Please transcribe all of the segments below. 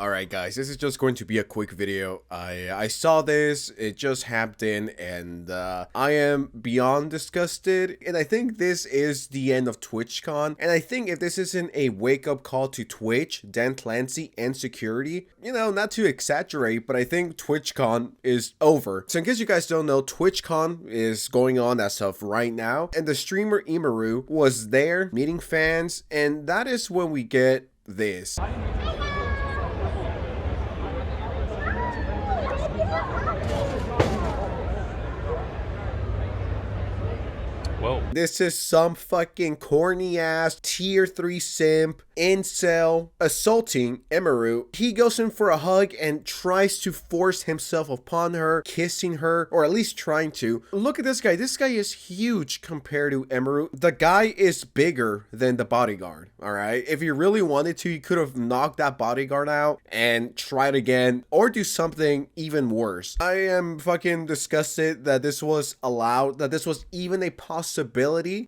Alright guys, this is just going to be a quick video. I saw this, it just happened, and I am beyond disgusted, and I think this is the end of TwitchCon, and I think if this isn't a wake-up call to Twitch, Dan Clancy, and security, you know, not to exaggerate, but I think TwitchCon is over. So in case you guys don't know, TwitchCon is going on as of right now, and the streamer Emiru was there meeting fans, and that is when we get this. Whoa. This is some fucking corny ass tier 3 simp, incel, assaulting Emiru. He goes in for a hug and tries to force himself upon her, kissing her, or at least trying to. Look at this guy. This guy is huge compared to Emiru. The guy is bigger than the bodyguard, alright? If he really wanted to, he could have knocked that bodyguard out and tried again, or do something even worse. I am fucking disgusted that this was allowed, that this was even a possibility,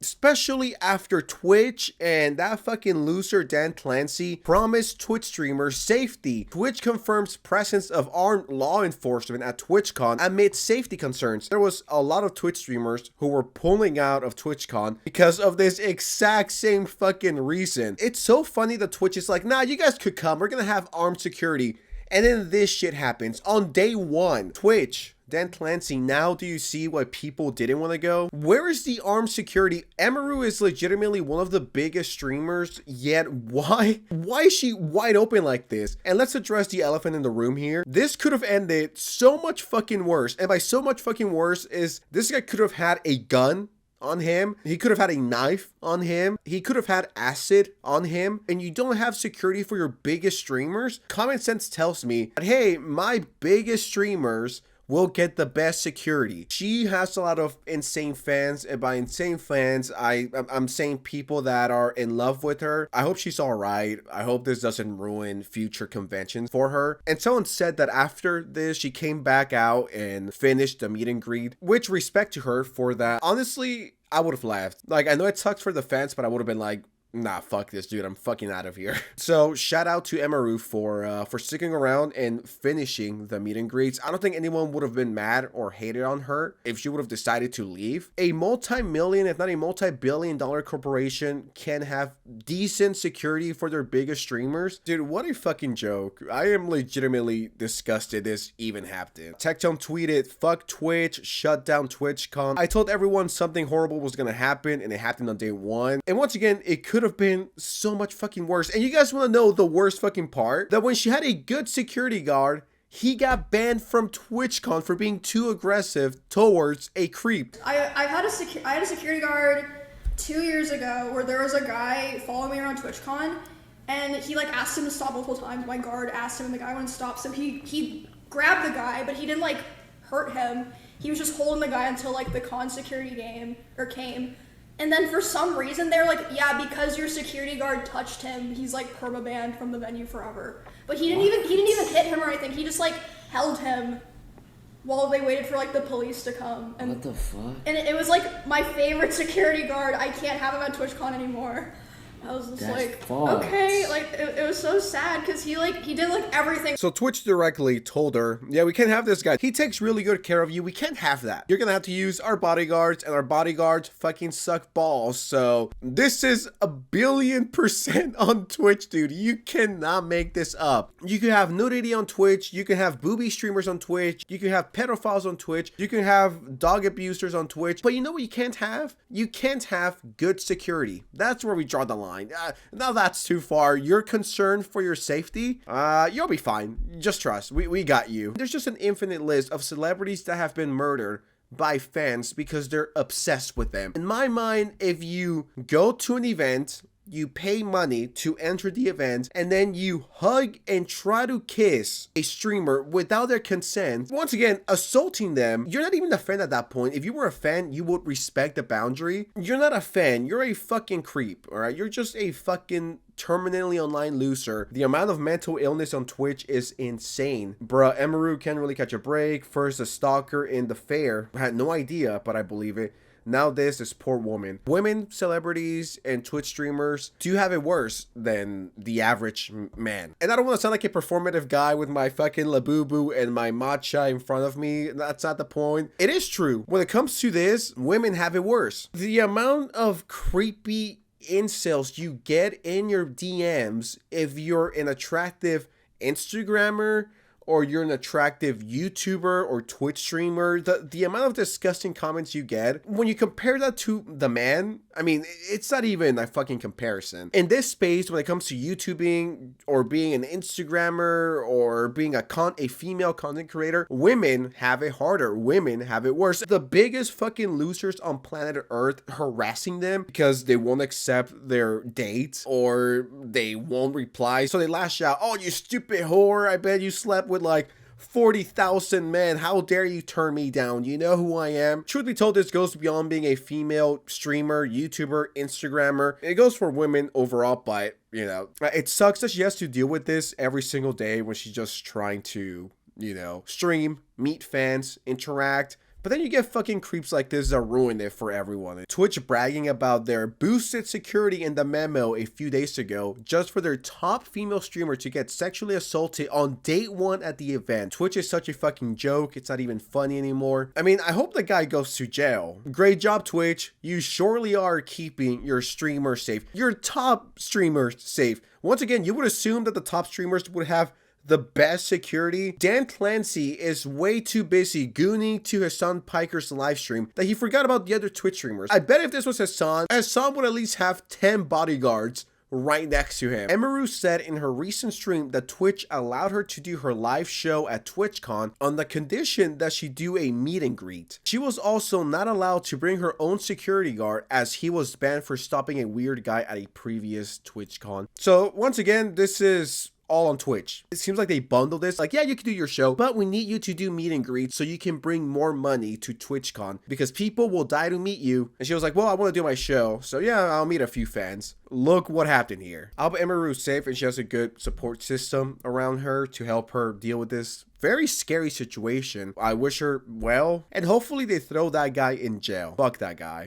especially after Twitch and that fucking loser Dan Clancy promised Twitch streamers safety. Twitch confirms presence of armed law enforcement at TwitchCon amid safety concerns. There was a lot of Twitch streamers who were pulling out of TwitchCon because of this exact same fucking reason. It's so funny that Twitch is like, nah, you guys could come, we're gonna have armed security. And then this shit happens on day one. Twitch, Dan Clancy, now do you see why people didn't want to go? Where is the armed security? Emiru is legitimately one of the biggest streamers, yet why is she wide open like this? And let's address the elephant in the room here. This could have ended so much fucking worse. And by so much fucking worse is this guy could have had a gun on him. He could have had a knife on him. He could have had acid on him. And you don't have security for your biggest streamers? Common sense tells me that, hey, my biggest streamers will get the best security. She has a lot of insane fans, and by insane fans, I'm saying people that are in love with her. I hope she's all right. I hope this doesn't ruin future conventions for her. And someone said that after this, she came back out and finished the meet and greet, which respect to her for that. Honestly, I would have laughed. Like, I know it sucks for the fans, but I would have been like, nah, fuck this, dude. I'm fucking out of here. So shout out to Emiru for sticking around and finishing the meet and greets. I don't think anyone would have been mad or hated on her if she would have decided to leave. A multi-million, if not a multi-billion-dollar corporation can have decent security for their biggest streamers. Dude, what a fucking joke. I am legitimately disgusted this even happened. Tectone tweeted, fuck Twitch, shut down TwitchCon. I told everyone something horrible was gonna happen, and it happened on day one. And once again, it could have been so much fucking worse. And you guys want to know the worst fucking part? That when she had a good security guard, he got banned from TwitchCon for being too aggressive towards a creep. I had a security guard 2 years ago where there was a guy following me around TwitchCon, and he like asked him to stop multiple times. My guard asked him, and the guy wouldn't stop. So he grabbed the guy, but he didn't like hurt him. He was just holding the guy until like the con security came. And then for some reason, they're like, yeah, because your security guard touched him, he's like perma-banned from the venue forever. But he didn't even hit him or anything. He just like held him while they waited for like the police to come. And, what the fuck? And it was like my favorite security guard. I can't have him at TwitchCon anymore. I was just like, okay, like it was so sad because he did like everything. So Twitch directly told her, yeah, we can't have this guy. He takes really good care of you. We can't have that. You're gonna have to use our bodyguards, and our bodyguards fucking suck balls. So this is 1,000,000,000% on Twitch, dude. You cannot make this up. You can have nudity on Twitch. You can have booby streamers on Twitch. You can have pedophiles on Twitch. You can have dog abusers on Twitch. But you know what you can't have? You can't have good security. That's where we draw the line. Now that's too far. You're concerned for your safety? You'll be fine. Just trust. We got you. There's just an infinite list of celebrities that have been murdered by fans because they're obsessed with them. In my mind, if you go to an event, you pay money to enter the event, and then you hug and try to kiss a streamer without their consent, once again, assaulting them, you're not even a fan at that point. If you were a fan, you would respect the boundary. You're not a fan. You're a fucking creep, all right? You're just a fucking terminally online loser. The amount of mental illness on Twitch is insane. Bruh, Emiru can't really catch a break. First, a stalker in the fair. I had no idea, but I believe it. Now this poor woman. Women celebrities and Twitch streamers do have it worse than the average man. And I don't want to sound like a performative guy with my fucking Labubu and my matcha in front of me. That's not the point. It is true. When it comes to this, women have it worse. The amount of creepy incels you get in your DMs if you're an attractive Instagrammer or you're an attractive YouTuber or Twitch streamer, the amount of disgusting comments you get, when you compare that to the man, I mean, it's not even a fucking comparison. In this space, when it comes to YouTubing or being an Instagrammer or being a female content creator, women have it harder. Women have it worse. The biggest fucking losers on planet Earth harassing them because they won't accept their dates or they won't reply. So they lash out, "Oh, you stupid whore. I bet you slept with like 40,000 men. How dare you turn me down? You know who I am?" Truth be told, this goes beyond being a female streamer, YouTuber, Instagrammer. It goes for women overall, but you know, it sucks that she has to deal with this every single day when she's just trying to, you know, stream, meet fans, interact. But then you get fucking creeps like this that ruin it for everyone. Twitch bragging about their boosted security in the memo a few days ago just for their top female streamer to get sexually assaulted on day one at the event. Twitch is such a fucking joke. It's not even funny anymore. I mean, I hope the guy goes to jail. Great job, Twitch. You surely are keeping your streamer safe. Your top streamer safe. Once again, you would assume that the top streamers would have the best security. Dan Clancy is way too busy gooning to Hassan Piker's live stream that he forgot about the other Twitch streamers. I bet if this was Hassan would at least have 10 bodyguards right next to him. Emiru said in her recent stream that Twitch allowed her to do her live show at TwitchCon on the condition that she do a meet and greet. She was also not allowed to bring her own security guard as he was banned for stopping a weird guy at a previous TwitchCon. So once again, this is all on Twitch. It seems like they bundle this. Like, yeah, you can do your show, but we need you to do meet and greet so you can bring more money to TwitchCon because people will die to meet you. And she was like, well, I want to do my show. So yeah, I'll meet a few fans. Look what happened here. I hope Emiru's safe and she has a good support system around her to help her deal with this very scary situation. I wish her well, and hopefully they throw that guy in jail. Fuck that guy.